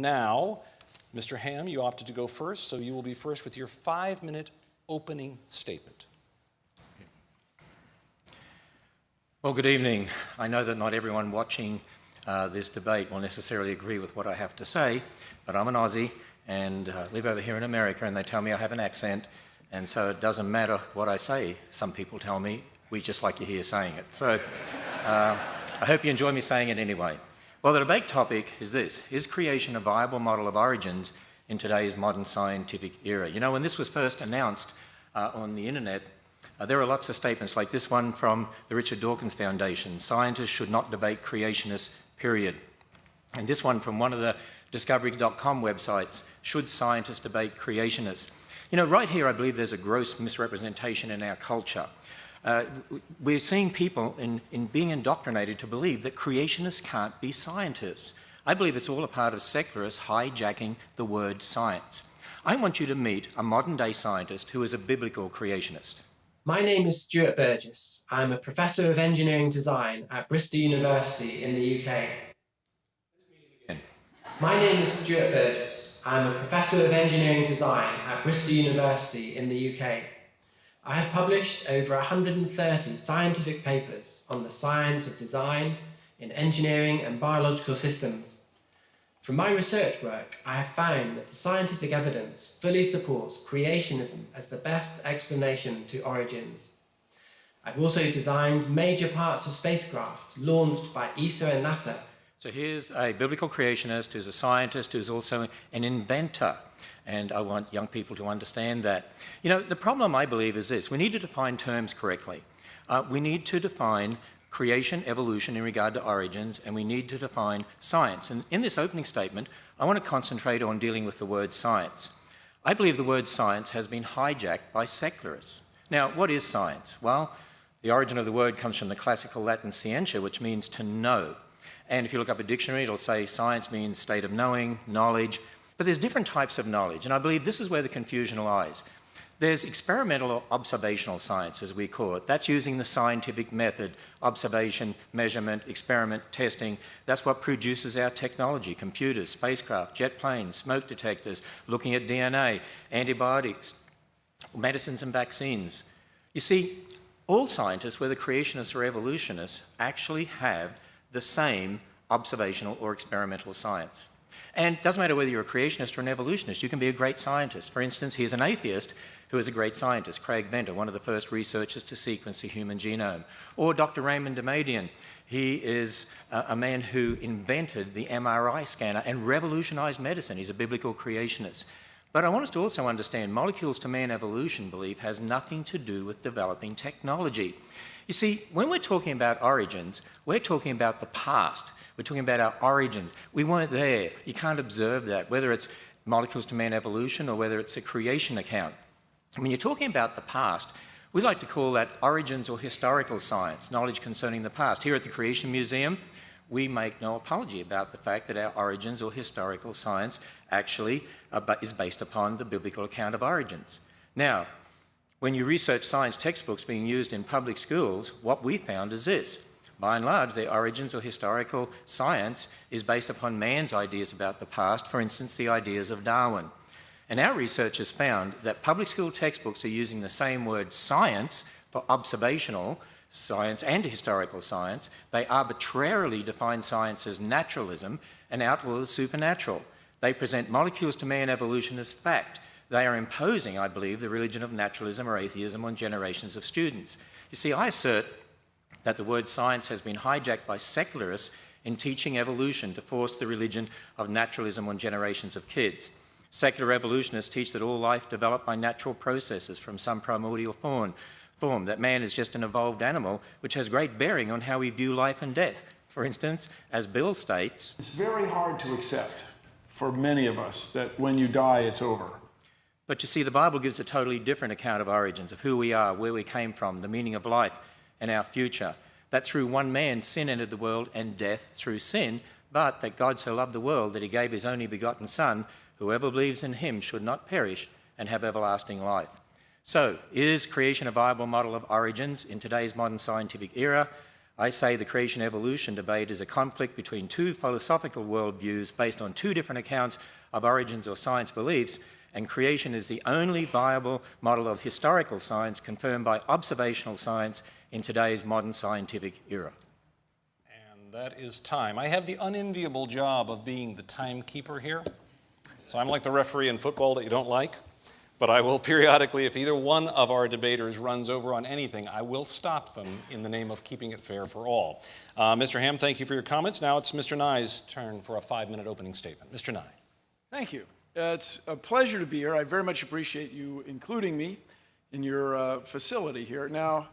now, Mr. Ham, you opted to go first, so you will be first with your 5-minute opening statement. Well, good evening. I know that not everyone watching this debate will necessarily agree with what I have to say, but I'm an Aussie and live over here in America, and they tell me I have an accent, and so it doesn't matter what I say. Some people tell me, we just like you here saying it. So I hope you enjoy me saying it anyway. Well, the debate topic is this: is creation a viable model of origins in today's modern scientific era? You know, when this was first announced on the internet, there were lots of statements like this one from the Richard Dawkins Foundation: scientists should not debate creationists, period. And this one from one of the Discovery.com websites: should scientists debate creationists? You know, right here I believe there's a gross misrepresentation in our culture. We're seeing people in being indoctrinated to believe that creationists can't be scientists. I believe it's all a part of secularists hijacking the word science. I want you to meet a modern-day scientist who is a biblical creationist. My name is Stuart Burgess. I'm a Professor of Engineering Design at Bristol University in the UK. My name is Stuart Burgess. I'm a Professor of Engineering Design at Bristol University in the UK. I have published over 130 scientific papers on the science of design in engineering and biological systems. From my research work, I have found that the scientific evidence fully supports creationism as the best explanation to origins. I've also designed major parts of spacecraft launched by ESA and NASA. So here's a biblical creationist who's a scientist who's also an inventor. And I want young people to understand that. You know, the problem, I believe, is this: we need to define terms correctly. We need to define creation, evolution in regard to origins, and we need to define science. And in this opening statement, I want to concentrate on dealing with the word science. I believe the word science has been hijacked by secularists. Now, what is science? Well, the origin of the word comes from the classical Latin scientia, which means to know. And if you look up a dictionary, it'll say science means state of knowing, knowledge. But there's different types of knowledge, and I believe this is where the confusion lies. There's experimental or observational science, as we call it. That's using the scientific method: observation, measurement, experiment, testing. That's what produces our technology: computers, spacecraft, jet planes, smoke detectors, looking at DNA, antibiotics, medicines and vaccines. You see, all scientists, whether creationists or evolutionists, actually have the same observational or experimental science. And it doesn't matter whether you're a creationist or an evolutionist, you can be a great scientist. For instance, here's an atheist who is a great scientist: Craig Venter, one of the first researchers to sequence the human genome. Or Dr. Raymond Damadian. He is a man who invented the MRI scanner and revolutionized medicine. He's a biblical creationist. But I want us to also understand molecules to man evolution belief has nothing to do with developing technology. You see, when we're talking about origins, we're talking about the past. We're talking about our origins. We weren't there. You can't observe that, whether it's molecules to man evolution or whether it's a creation account. When you're talking about the past, we like to call that origins or historical science, knowledge concerning the past. Here at the Creation Museum, we make no apology about the fact that our origins or historical science actually is based upon the biblical account of origins. Now, when you research science textbooks being used in public schools, what we found is this: by and large, their origins or historical science is based upon man's ideas about the past, for instance, the ideas of Darwin. And our research has found that public school textbooks are using the same word science for observational science and historical science. They arbitrarily define science as naturalism and outlaw the supernatural. They present molecules to man evolution as fact. They are imposing, I believe, the religion of naturalism or atheism on generations of students. You see, I assert that the word science has been hijacked by secularists in teaching evolution to force the religion of naturalism on generations of kids. Secular evolutionists teach that all life developed by natural processes from some primordial form, that man is just an evolved animal, which has great bearing on how we view life and death. For instance, as Bill states, it's very hard to accept for many of us that when you die, it's over. But you see, the Bible gives a totally different account of origins, of who we are, where we came from, the meaning of life and our future. That through one man sin entered the world, and death through sin, but that God so loved the world that he gave his only begotten Son. Whoever believes in him should not perish and have everlasting life. So, is creation a viable model of origins in today's modern scientific era? I say the creation-evolution debate is a conflict between two philosophical worldviews based on two different accounts of origins or science beliefs, and creation is the only viable model of historical science confirmed by observational science in today's modern scientific era. And that is time. I have the unenviable job of being the timekeeper here. So I'm like the referee in football that you don't like. But I will periodically, if either one of our debaters runs over on anything, I will stop them in the name of keeping it fair for all. Mr. Ham, thank you for your comments. Now it's Mr. Nye's turn for a 5-minute opening statement. Mr. Nye. Thank you. It's a pleasure to be here. I very much appreciate you including me in your facility here. Now,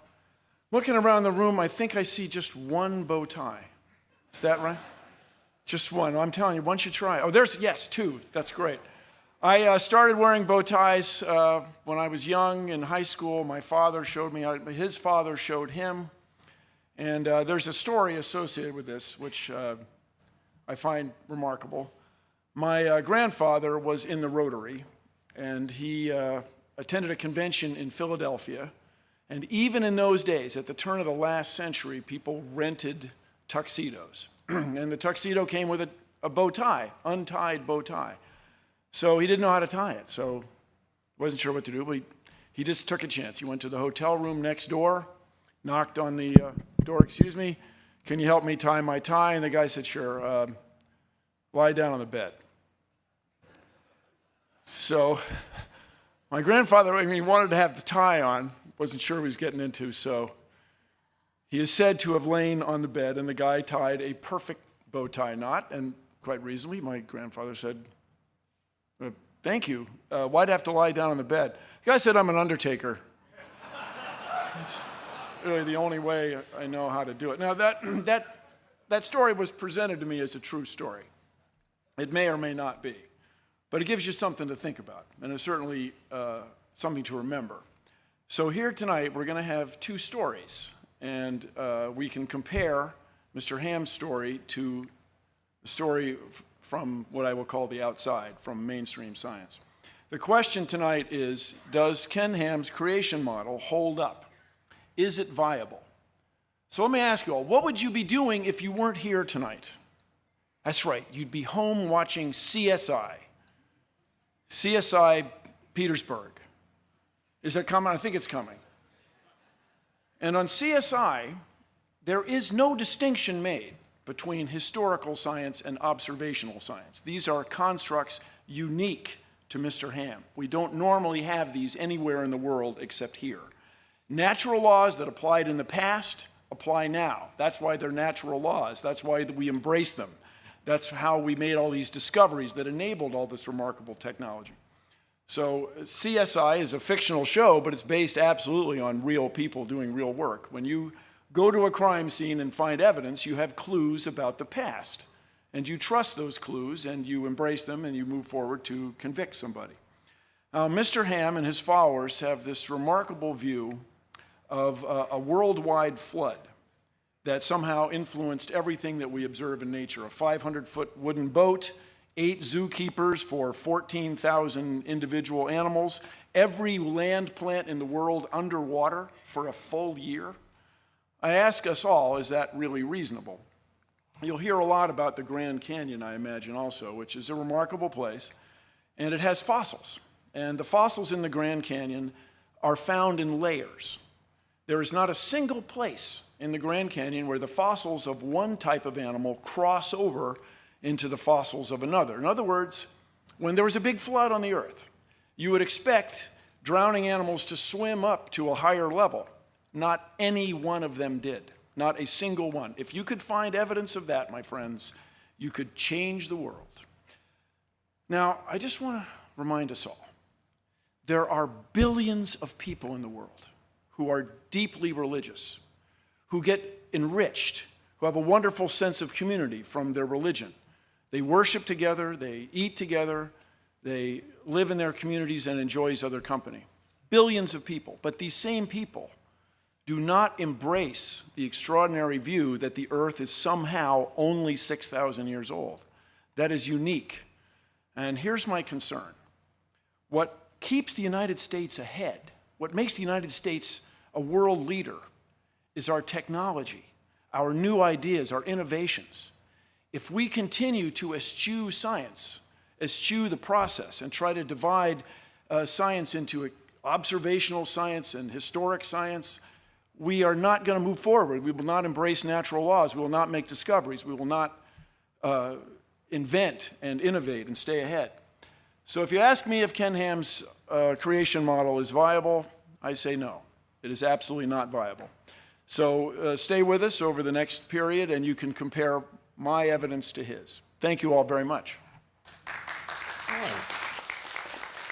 looking around the room, I think I see just one bow tie. Is that right? Just one. I'm telling you, once you try. Oh, yes, two. That's great. I started wearing bow ties when I was young in high school. My father showed me how, his father showed him. And there's a story associated with this, which I find remarkable. My grandfather was in the Rotary, and he attended a convention in Philadelphia. And even in those days, at the turn of the last century, people rented tuxedos. And the tuxedo came with a bow tie, untied bow tie. So he didn't know how to tie it, so wasn't sure what to do, but he just took a chance. He went to the hotel room next door, knocked on the door, excuse me, can you help me tie my tie? And the guy said, sure, lie down on the bed. So my grandfather, I mean, he wanted to have the tie on, wasn't sure what he was getting into, so he is said to have lain on the bed, and the guy tied a perfect bow tie knot, and quite reasonably, my grandfather said, thank you. Why'd I have to lie down on the bed? The guy said, I'm an undertaker. It's really the only way I know how to do it. Now, that story was presented to me as a true story. It may or may not be. But it gives you something to think about, and it's certainly something to remember. So here tonight, we're going to have two stories, and we can compare Mr. Ham's story to the story from what I will call the outside, from mainstream science. The question tonight is, does Ken Ham's creation model hold up? Is it viable? So let me ask you all, what would you be doing if you weren't here tonight? That's right, you'd be home watching CSI. CSI Petersburg. Is that coming? I think it's coming. And on CSI, there is no distinction made between historical science and observational science. These are constructs unique to Mr. Ham. We don't normally have these anywhere in the world except here. Natural laws that applied in the past apply now. That's why they're natural laws. That's why we embrace them. That's how we made all these discoveries that enabled all this remarkable technology. So CSI is a fictional show, but it's based absolutely on real people doing real work. When you go to a crime scene and find evidence, you have clues about the past. And you trust those clues, and you embrace them, and you move forward to convict somebody. Now, Mr. Ham and his followers have this remarkable view of a worldwide flood that somehow influenced everything that we observe in nature. A 500-foot wooden boat, 8 zookeepers for 14,000 individual animals, every land plant in the world underwater for a full year. I ask us all, is that really reasonable? You'll hear a lot about the Grand Canyon, I imagine, also, which is a remarkable place, and it has fossils. And the fossils in the Grand Canyon are found in layers. There is not a single place in the Grand Canyon where the fossils of one type of animal cross over into the fossils of another. In other words, when there was a big flood on the earth, you would expect drowning animals to swim up to a higher level. Not any one of them did. Not a single one. If you could find evidence of that, my friends, you could change the world. Now, I just want to remind us all, there are billions of people in the world who are deeply religious, who get enriched, who have a wonderful sense of community from their religion. They worship together, they eat together, they live in their communities and enjoy each other's company. Billions of people, but these same people do not embrace the extraordinary view that the earth is somehow only 6,000 years old. That is unique. And here's my concern. What keeps the United States ahead, what makes the United States a world leader, is our technology, our new ideas, our innovations, if we continue to eschew science, eschew the process, and try to divide science into observational science and historic science, we are not going to move forward. We will not embrace natural laws. We will not make discoveries. We will not invent and innovate and stay ahead. So if you ask me if Ken Ham's creation model is viable, I say no. It is absolutely not viable. So stay with us over the next period, and you can compare my evidence to his. Thank you all very much.